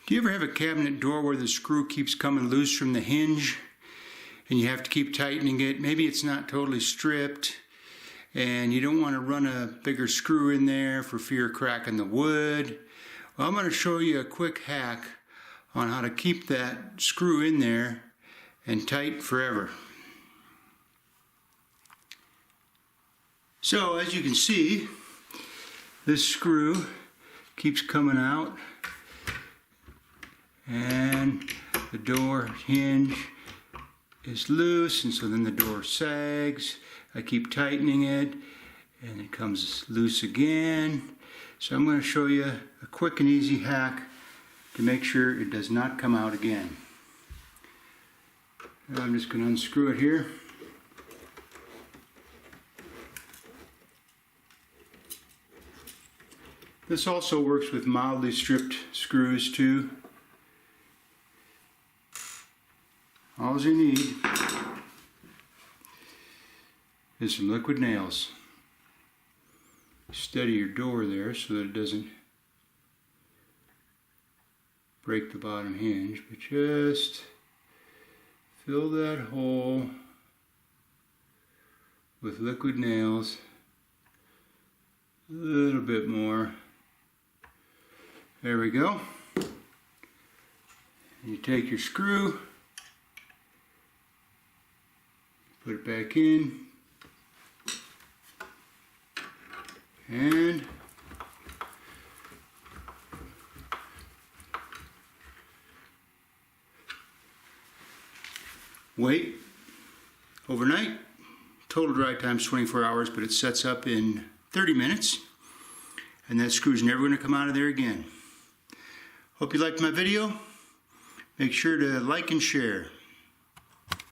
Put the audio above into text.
Do you ever have a cabinet door where the screw keeps coming loose from the hinge and you have to keep tightening it? Maybe it's not totally stripped and you don't want to run a bigger screw in there for fear of cracking the wood. Well, I'm going to show you a quick hack on how to keep that screw in there and tight forever. So as you can see, this screw keeps coming out and the door hinge is loose, and so then the door sags. I keep tightening it and it comes loose again. So I'm going to show you a quick and easy hack to make sure it does not come out again. Now I'm just going to unscrew it here. This also works with mildly stripped screws too. All you need is some liquid nails. Steady your door there so that it doesn't break the bottom hinge, but just fill that hole with liquid nails. A little bit more. There we go. You take your screw, put it back in, and wait overnight. Total dry time is 24 hours, but it sets up in 30 minutes, and that screw's never going to come out of there again. Hope you liked my video. Make sure to like and share.